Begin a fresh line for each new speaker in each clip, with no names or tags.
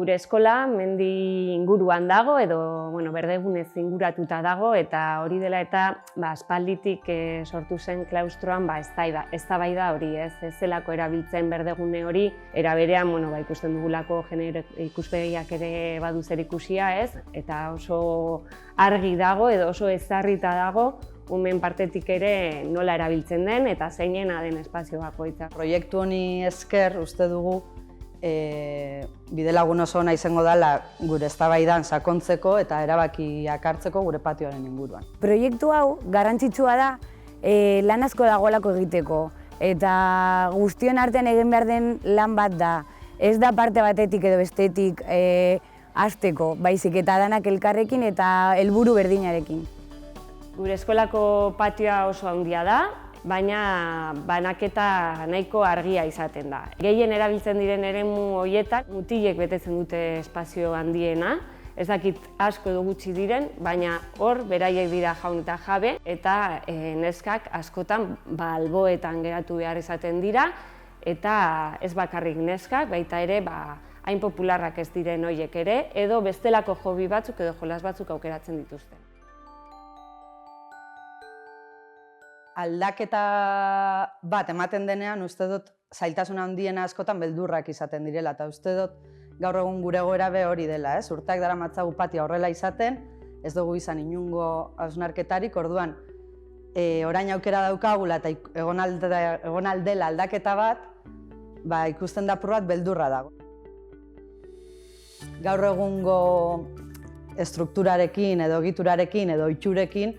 Gure eskola mendi inguruan dago edo berdegunez inguratuta dago eta hori dela eta aspalditik sortu zen klaustroan eztabaida hori ez zelako erabiltzen berdegune hori era berean ikusten dugulako genero ikuspegiak ere badu zerikusia ez eta oso argi dago edo oso ezarrita dago umeen partetik ere nola erabiltzen den eta zeinena den espazio bakoitza.
Proiektu honi esker uste dugu bidelagun oso ona izango dela gure eztabaidan sakontzeko eta erabakiak hartzeko gure patioaren inguruan.
Proiektu hau garrantzitsua da lan asko dagoelako egiteko eta guztion artean egin behar den lan bat da. Ez da parte batetik edo bestetik hasteko, baizik eta danak elkarrekin eta helburu berdinarekin.
Gure eskolako patioa oso handia da, baina banaketa nahiko argia izaten da. Gehien erabiltzen diren eremu horietan mutilek betetzen dute espazio handiena, ez dakit asko edo gutxi diren, baina hor beraiek dira jaun eta jabe eta neskak askotan alboetan geratu behar izaten dira eta ez bakarrik neskak, baita ere hain popularrak ez diren horiek ere edo bestelako hobi batzuk edo jolas batzuk aukeratzen dituzte.
Aldaketa bat ematen denean uste dut zailtasun handiena askotan beldurrak izaten direla eta uste dut gaur egun gure egoera hori dela, urteak daramatzagu patioa horrela izaten, ez dugu izan inongo hausnarketarik, orduan orain aukera daukagula eta egon aldela aldaketa bat, ikusten da apur bat beldurra dago. Gaur egungo estrukturarekin edo egiturarekin edo itxurekin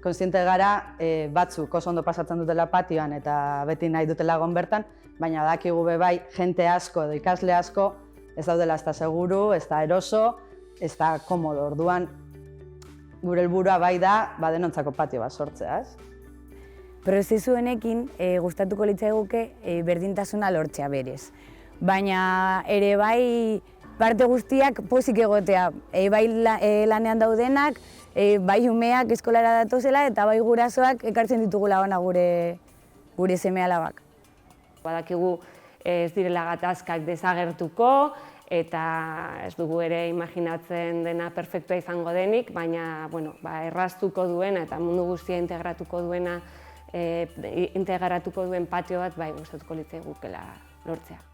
kontziente gara batzuk oso ondo pasatzen dutela patioan eta beti nahi dutela egon bertan, baina dakigu bai jente asko edo ikasle asko ez daudela ez da seguru, ez da eroso, ez da komodo. Orduan gure helburua bai da denontzako patio bat sortzea, ez?
Prozesu honekin gustatuko litzaiguke berdintasuna lortzea berez. Baina ere bai parte guztiak pozik egotea, bai lanean daudenak, bai umeak eskolara datozela eta bai gurasoak ekartzen ditugula hona gure seme-alabak.
Badakigu ez direla gatazkak desagertuko eta ez dugu ere imaginatzen dena perfektua izango denik, baina erraztuko duena eta mundu guztia integratuko duen patio bat gustatuko litzaigukeela lortzea.